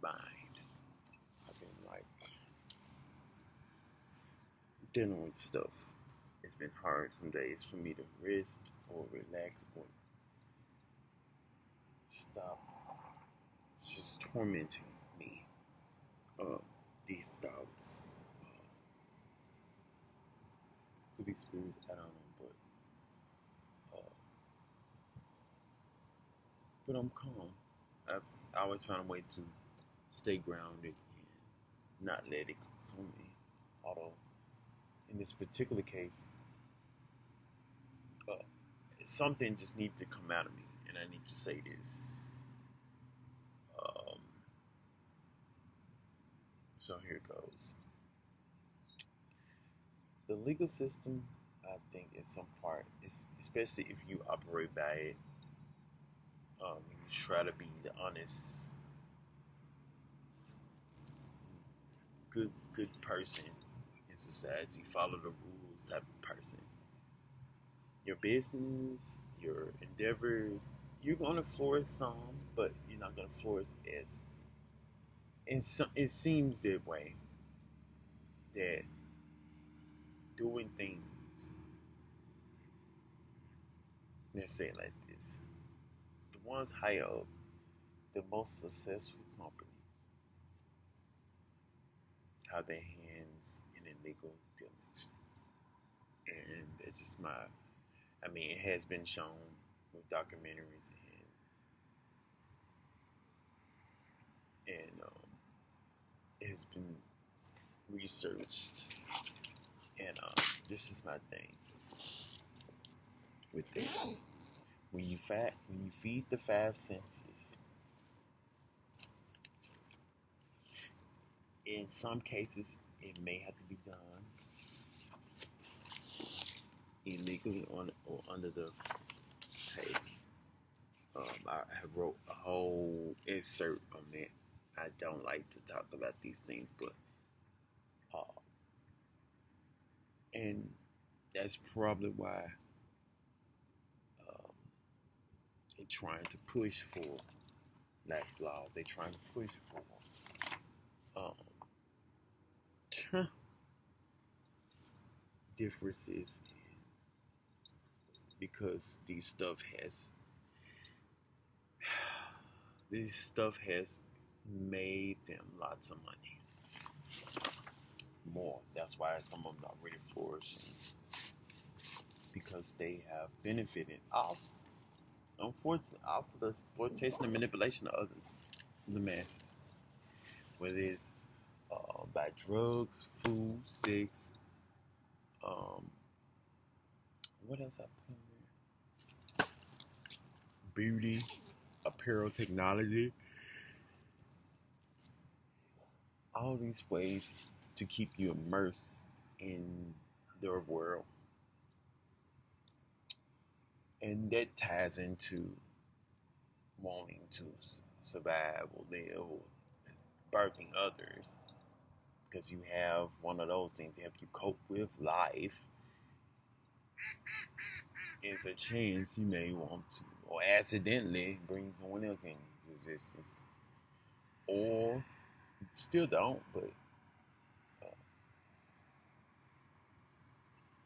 mind. I've been like dealing with stuff. It's been hard some days for me to rest or relax or stop. It's just tormenting me. Uh, these thoughts could be spirits. I don't know, but I'm calm. I've I always found a way to stay grounded and not let it consume me. Although in this particular case, uh, something just needs to come out of me, and I need to say this. Um, so here it goes. The legal system, I think, in some part, especially if you operate by it, you try to be the honest, good person in society, follow the rules type of person. Your business, your endeavors, you're gonna flourish some, but you're not gonna flourish as. And some, it seems that way that doing things, let's say it like this, the ones higher up, the most successful companies have their hands in illegal dealings, and it's just my. I mean, it has been shown with documentaries and it has been researched, and this is my thing with it. When you feed the five senses, in some cases it may have to be done illegally on or under the table. I have wrote a whole insert on that. I don't like to talk about these things, but uh, and that's probably why um, they're trying to push for lax laws. They're trying to push for um, differences because this stuff has made them lots of money more. That's why some of them are really flourishing because they have benefited off, unfortunately, off of the exploitation and manipulation of others, the masses, whether it's by drugs, food, sex, um, what else I put in there? Beauty, apparel, technology, all these ways to keep you immersed in their world. And that ties into wanting to survive or live or birthing others because you have one of those things to help you cope with life. It's a chance you may want to, or accidentally bring someone else into existence, or still don't, but uh,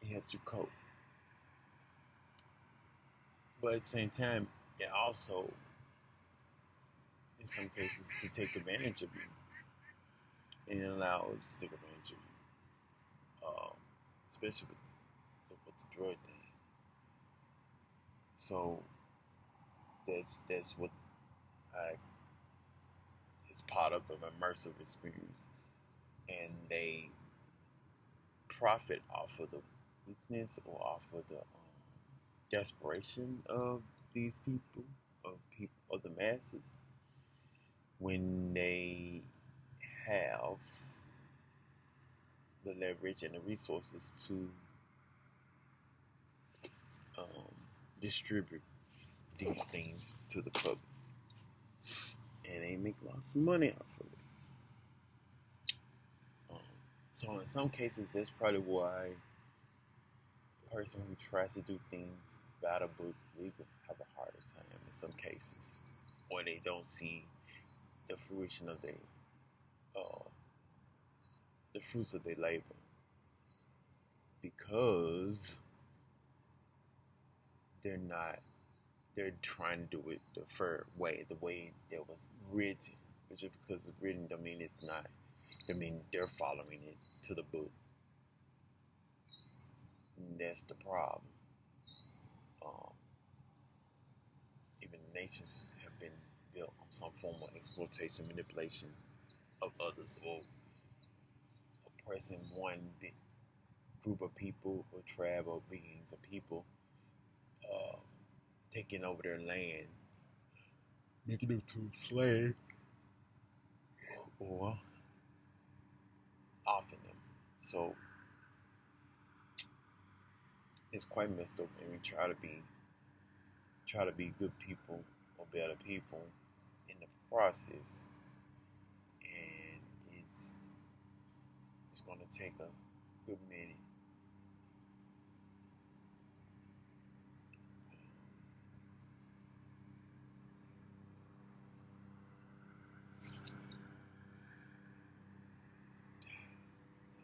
it helps you cope. But at the same time, it also, in some cases, can take advantage of you and allow us to take advantage of you, especially with the drug thing. So that's what I is part of an immersive experience, and they profit off of the weakness or off of the desperation of these people of the masses when they have the leverage and the resources to um, distribute these things to the public, and they make lots of money off of it. Um, so in some cases, that's probably why a person who tries to do things by the book legal have a harder time in some cases, or they don't see the fruition of uh, the fruits of their labor, because they're not they're trying to do it the fair way, the way that was written. But just because it's written don't mean it's not. I mean they're following it to the book. And that's the problem. Um, Even nations have been built on some form of exploitation, manipulation of others, or oppressing one group of people or tribe or beings of people, uh, taking over their land, making them to a slave, or offing them. So it's quite messed up, and we try to be good people or better people in the process, and it's going to take a good minute.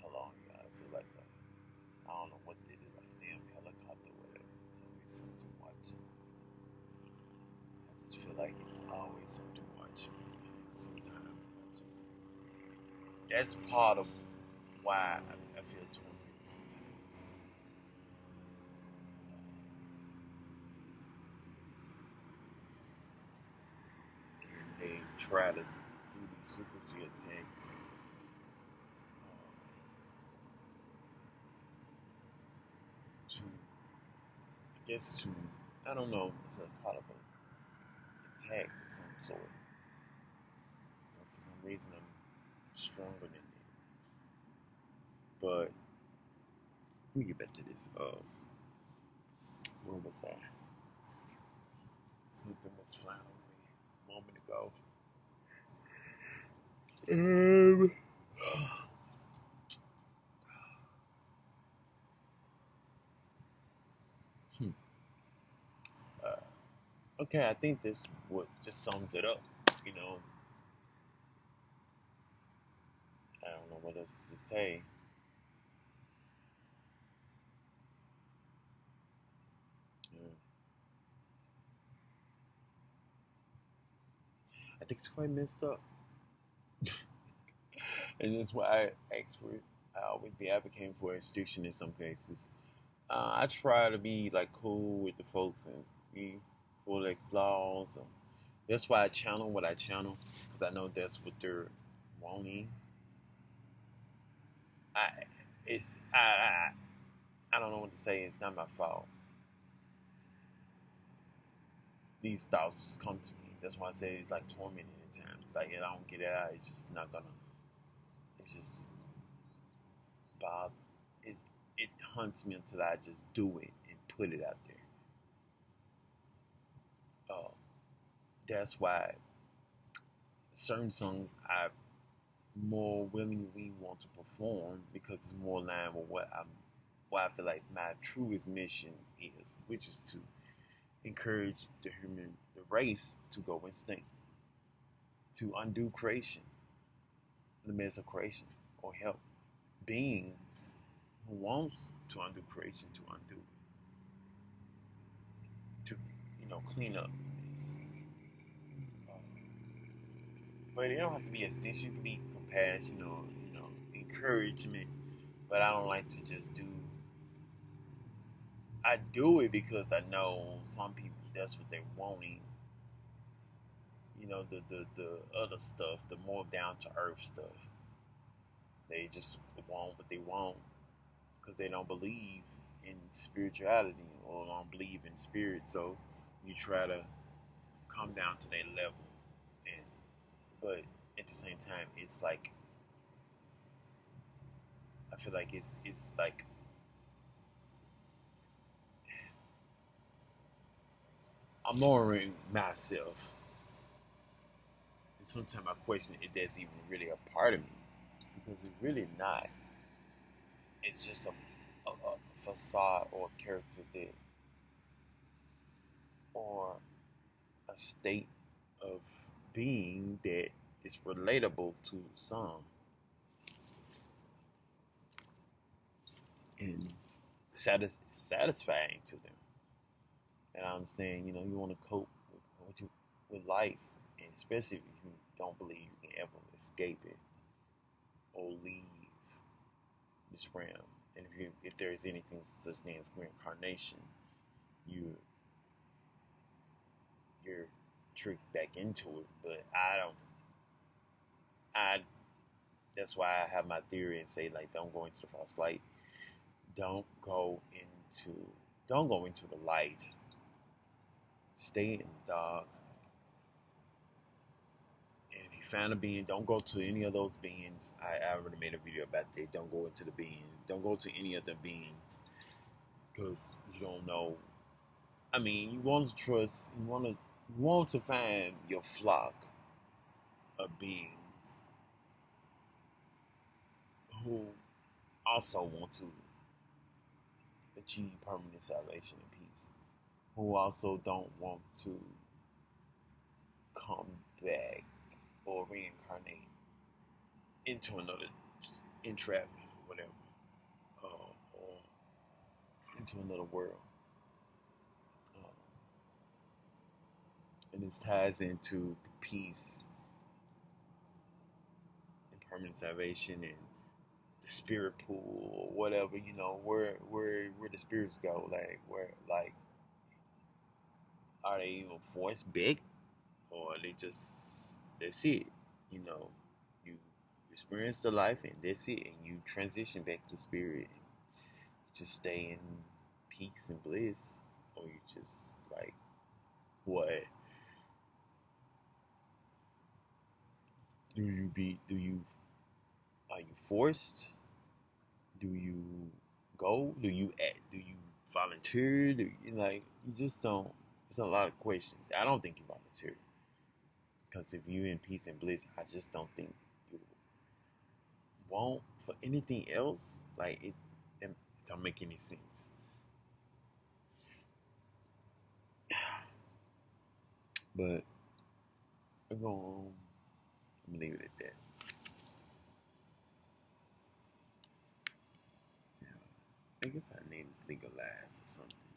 How long, guys? So like I don't know what they did, like a damn helicopter, or whatever. It's always something watching. I just feel like it's always something watching. And sometimes that's part of why I feel tormented sometimes. And they try to do these frequency attacks to, I guess, I don't know, it's a part of an attack of some sort. For some reason, I'm stronger than them. But let me get back to this. Where was I? Something was flying away a moment ago. Um, hmm. Okay, I think this what just sums it up. You know, I don't know what else to say. Yeah. I think it's quite messed up, and that's why I ask for it. I always be advocating for extinction in some cases. I try to be like cool with the folks and be for X laws. That's why I channel what I channel, because I know that's what they're wanting. I it's I don't know what to say. It's not my fault. These thoughts just come to me. That's why I say it's like tormenting at times. Like I don't get it out. It's just not gonna. It's just bother. It it hunts me until I just do it and put it out there. Uh, that's why certain songs I more willingly want to perform, because it's more in line with what I feel like my truest mission is, which is to encourage the race to go extinct, to undo creation, the mess of creation, or help beings who wants to undo creation to undo, to clean up this. But it don't have to be extinction. It can be compassion or encouragement. But I don't like to just do. I do it because I know some people that's what they're wanting. The other stuff, the more down to earth stuff. They just want what they want because they don't believe in spirituality or don't believe in spirit. So you try to come down to their level, and but at the same time, it's like I feel like it's like I'm lowering myself, and sometimes I question if that's even really a part of me, because it's really not. It's just a facade or a character that, or a state of being that it's relatable to some and satisfying to them. And I understand, you want to cope with life, and especially if you don't believe you can ever escape it or leave this realm. And if there is anything such thing as reincarnation, you're tricked back into it. But I don't. That's why I have my theory and say, like, don't go into the false light. Don't go into don't go into the light. Stay in the dark. And if you find a being, don't go to any of those beings. I already made a video about that. Don't go into the being. Don't go to any of the beings. Because you don't know. I mean, you want to trust, you want to find your flock of beings who also want to achieve permanent salvation and peace, who also don't want to come back or reincarnate into another entrapment or whatever, or into another world. And this ties into peace and permanent salvation and the spirit pool or whatever, where the spirits go, like are they even forced back, or are they just, that's it, you experience the life and that's it, and you transition back to spirit and just stay in peace and bliss, or you just like what? Are you forced? Do you go? Do you volunteer? You just don't. There's a lot of questions. I don't think you volunteer, because if you're in peace and bliss, I just don't think you want for anything else. Like it don't make any sense. But I'm gonna leave it at that. Yeah. I guess our name is legalized or something.